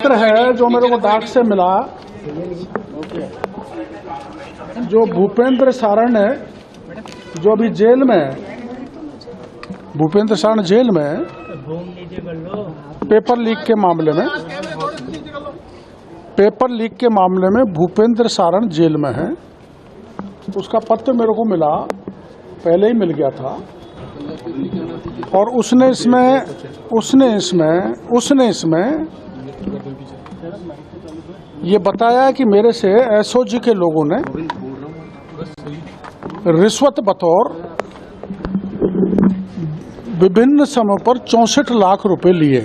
पत्र है जो मेरे को डाक से मिला, जो भूपेंद्र सारण है, जो अभी जेल में है, भूपेंद्र सारण जेल में है पेपर लीक के मामले में। पेपर लीक के मामले में भूपेंद्र सारण जेल में है। उसका पत्र मेरे को मिला, पहले ही मिल गया था, और उसने इसमें ये बताया कि मेरे से एसओजी के लोगों ने रिश्वत बतौर विभिन्न समय पर 64 लाख रुपए लिए।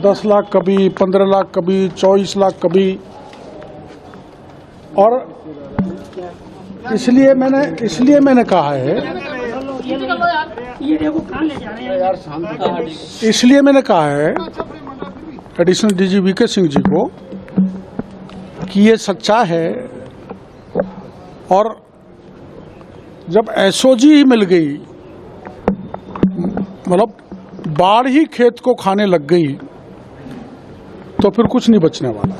10 लाख कभी, 15 लाख कभी, 24 लाख कभी। और इसलिए मैंने कहा है, additional DG VK Singh ji को कि ये सच्चा है। और जब एसओजी ही मिल गई, मतलब बाढ़ ही खेत को खाने लग गई, तो फिर कुछ नहीं बचने वाला।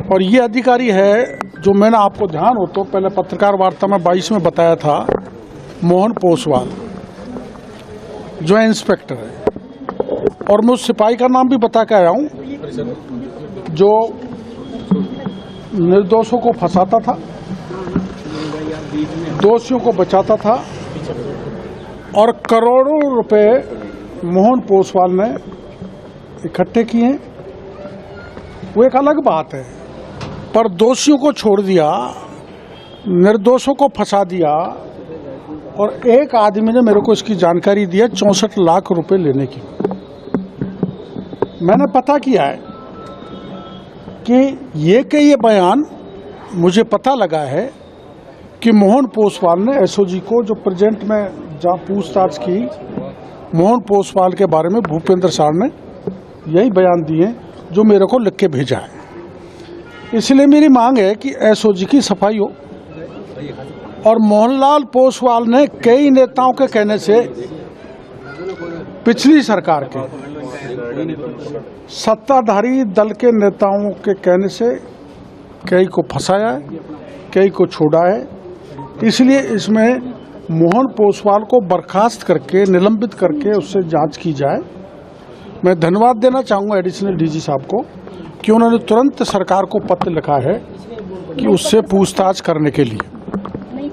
और ये अधिकारी है जो मैंने आपको ध्यान हो तो पहले पत्रकार वार्ता में 22 में बताया था, मोहन पोसवाल, जो इंस्पेक्टर है। और मैं उस सिपाही का नाम भी बता के आया हूं जो निर्दोषों को फंसाता था, दोषियों को बचाता था, और करोड़ों रुपए मोहन पोसवाल ने इकट्ठे किए। वो एक अलग बात है, पर दोषियों को छोड़ दिया, निर्दोषों को फंसा दिया। और एक आदमी ने मेरे को इसकी जानकारी दी है 64 लाख रुपए लेने की। मैंने पता किया है कि ये बयान मुझे पता लगा है कि मोहन पोसवाल ने एसओजी को, जो प्रेजेंट में जहाँ पूछताछ की, मोहन पोसवाल के बारे में भूपेंद्र सारण ने यही बयान दिए जो मेरे को लिख के भेजा है। इसलिए मेरी मांग है कि एसओजी की सफाई हो। और मोहनलाल पोसवाल ने कई नेताओं के कहने से, पिछली सरकार के सत्ताधारी दल के नेताओं के कहने से कई को फंसाया है, कई को छोड़ा है। इसलिए इसमें मोहन पोसवाल को बर्खास्त करके, निलंबित करके उससे जांच की जाए। मैं धन्यवाद देना चाहूँगा एडिशनल डीजी साहब को कि उन्होंने तुरंत सरकार को पत्र लिखा है कि उससे पूछताछ करने के लिए।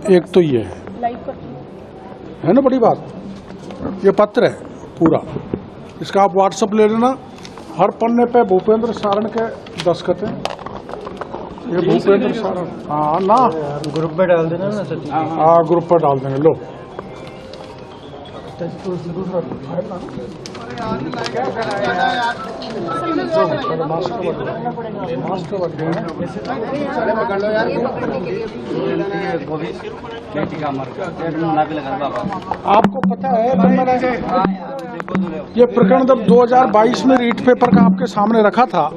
एक तो ये है ना बड़ी बात, ये पत्र है पूरा, इसका आप व्हाट्सएप ले लेना। हर पन्ने पे भूपेंद्र सारण के दस्तखत हैं। ये भूपेंद्र सारण, हाँ ना, ग्रुप पे डाल देना ना सचिन। हाँ, ग्रुप पर डाल देंगे। लो आपको पता है, ये प्रकरण जब 2022 में रीट पेपर का आपके सामने रखा था,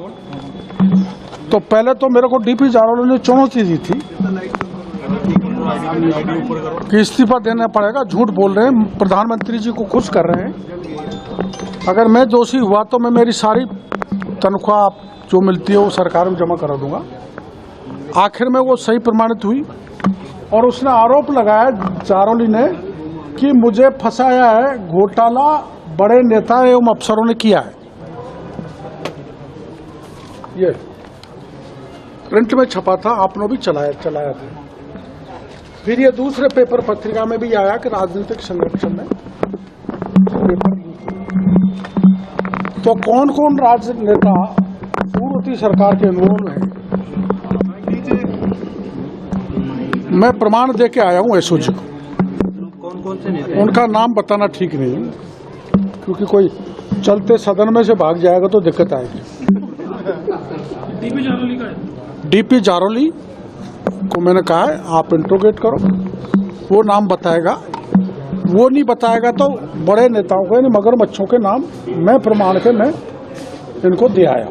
तो पहले तो मेरे को डीपी जारोली ने चुनौती दी थी कि इस्तीफा देना पड़ेगा। झूठ बोल रहे हैं, प्रधानमंत्री जी को खुश कर रहे हैं। अगर मैं दोषी हुआ तो मैं मेरी सारी तनख्वाह जो मिलती है वो सरकार में जमा करा दूंगा। आखिर में वो सही प्रमाणित हुई और उसने आरोप लगाया जारोली ने कि मुझे फंसाया है, घोटाला बड़े नेता एवं अफसरों ने किया है। ये प्रिंट में छपा था, आपने भी चलाया था। फिर ये दूसरे पेपर पत्रिका में भी आया कि राजनीतिक संरक्षण में पेपर लीक। तो कौन कौन राजनेता पूर्व सरकार के इन्वॉल्व हैं, मैं प्रमाण दे के आया हूं एसओजी को। कौन से नेता? उनका नाम बताना ठीक नहीं, क्योंकि कोई चलते सदन में से भाग जाएगा तो दिक्कत आएगी। डीपी जारोली को मैंने कहा है आप इंट्रोगेट करो, वो नाम बताएगा। वो नहीं बताएगा तो बड़े नेताओं के, मगरमच्छों के नाम मैं प्रमाण के मैं इनको दे आया।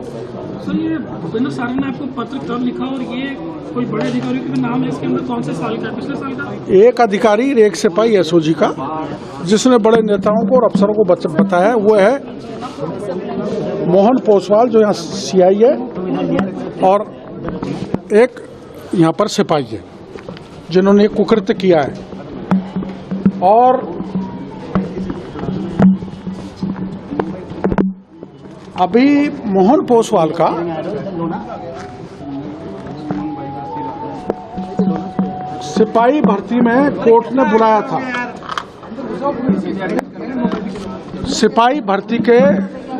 सर ये भूपेंद्र सारंग ने आपको पत्र कब लिखा और ये कोई बड़े अधिकारियों का नाम है इसके अंदर, कौन से साल का है, पिछले साल का? एक अधिकारी एक सिपाही एसओजी का जिसने बड़े नेताओं को और अफसरों को बताया, वो है मोहन पोसवाल जो यहाँ सीआई है, और एक यहाँ पर सिपाही है जिन्होंने कुकृत्य किया है। और अभी मोहन पोसवाल का सिपाही भर्ती में कोर्ट ने बुलाया था। सिपाही भर्ती के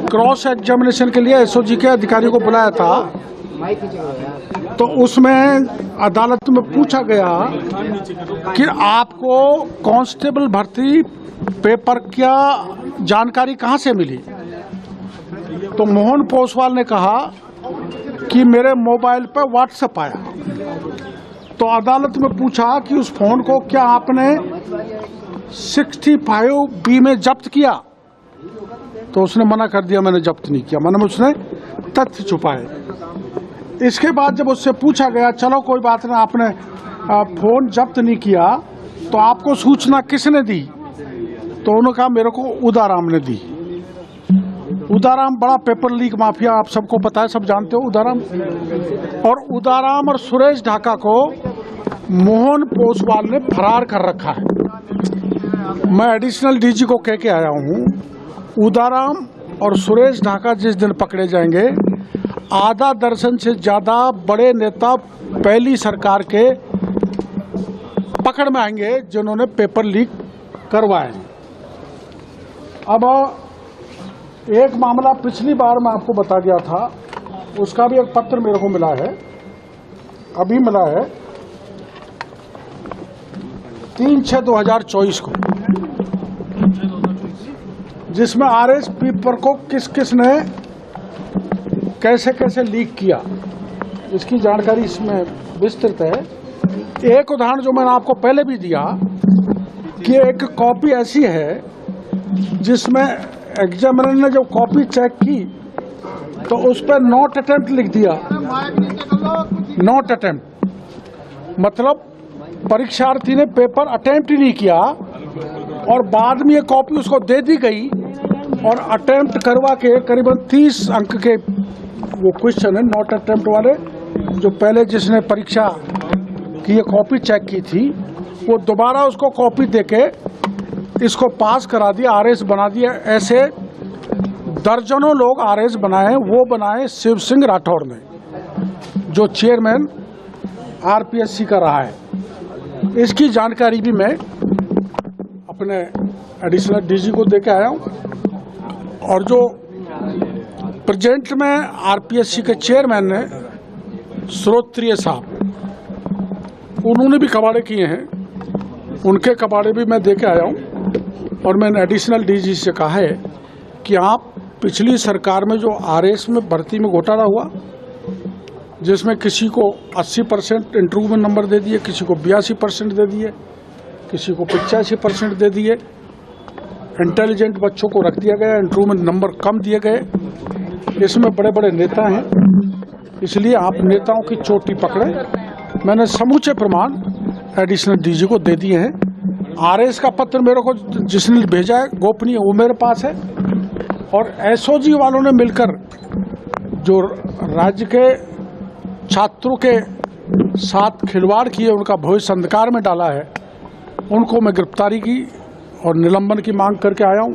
क्रॉस एग्जामिनेशन के लिए एसओजी के अधिकारियों को बुलाया था, तो उसमें अदालत में पूछा गया कि आपको कांस्टेबल भर्ती पेपर क्या जानकारी कहां से मिली। तो मोहन पोसवाल ने कहा कि मेरे मोबाइल पर व्हाट्सएप आया। तो अदालत में पूछा कि उस फोन को क्या आपने 65B में जब्त किया। तो उसने मना कर दिया, मैंने जब्त नहीं किया, मैंने उसने तथ्य छुपाए। इसके बाद जब उससे पूछा गया चलो कोई बात नहीं, आपने फोन जब्त नहीं किया तो आपको सूचना किसने दी। तो उन्होंने कहा मेरे को उदाराम ने दी। उदाराम बड़ा पेपर लीक माफिया, आप सबको पता है, सब जानते हो उदाराम। और उदाराम और सुरेश ढाका को मोहन पोसवाल ने फरार कर रखा है। मैं एडिशनल डीजी को कह के आया हूं, उदाराम और सुरेश ढाका जिस दिन पकड़े जाएंगे, आधा दर्जन से ज्यादा बड़े नेता पहली सरकार के पकड़ में आएंगे जिन्होंने पेपर लीक करवाए। अब एक मामला पिछली बार मैं आपको बता गया था, उसका भी एक पत्र मेरे को मिला है, अभी मिला है 3/6/2024 को, जिसमें आरएस पेपर को किस किस ने कैसे कैसे लीक किया, इसकी जानकारी इसमें विस्तृत है। एक उदाहरण जो मैंने आपको पहले भी दिया कि एक कॉपी ऐसी है जिसमें एग्जामिनर ने जब कॉपी चेक की तो उस पर नॉट अटेम्प्ट लिख दिया। नॉट अटेम्प्ट मतलब परीक्षार्थी ने पेपर अटेम्प्ट ही नहीं किया, और बाद में ये कॉपी उसको दे दी गई, और अटेम्प्ट करवा के करीबन 30 अंक के वो क्वेश्चन है नॉट अटेम्प्ट वाले, जो पहले जिसने परीक्षा की ये कॉपी चेक की थी, वो दोबारा उसको कॉपी देके इसको पास करा दिया, आरएस बना दिया। ऐसे दर्जनों लोग आरएस बनाए, वो बनाए शिव सिंह राठौर ने, जो चेयरमैन आरपीएससी का रहा है। इसकी जानकारी भी मैं अपने एडिशनल डीजी को देके आया हूं। और जो प्रेजेंट में आरपीएससी के चेयरमैन ने श्रोत्रिय साहब, उन्होंने भी कबाड़े किए हैं, उनके कबाड़े भी मैं देके आया हूं। और मैंने एडिशनल डीजी से कहा है कि आप पिछली सरकार में जो आरएस में भर्ती में घोटाला हुआ, जिसमें किसी को 80% इंटरव्यू में नंबर दे दिए, किसी को 82% दे दिए, किसी को 85% दे दिए, इंटेलिजेंट बच्चों को रख दिया गया, इंटरव्यू में नंबर कम दिए गए, इसमें बड़े बड़े नेता हैं, इसलिए आप नेताओं की चोटी पकड़े। मैंने समूचे प्रमाण एडिशनल डीजी को दे दिए हैं। आरएस का पत्र मेरे को जिसने भेजा है गोपनीय, वो मेरे पास है। और एसओजी वालों ने मिलकर जो राज्य के छात्रों के साथ खिलवाड़ किए, उनका भविष्य अंधकार में डाला है, उनको मैं गिरफ्तारी की और निलंबन की मांग करके आया हूं।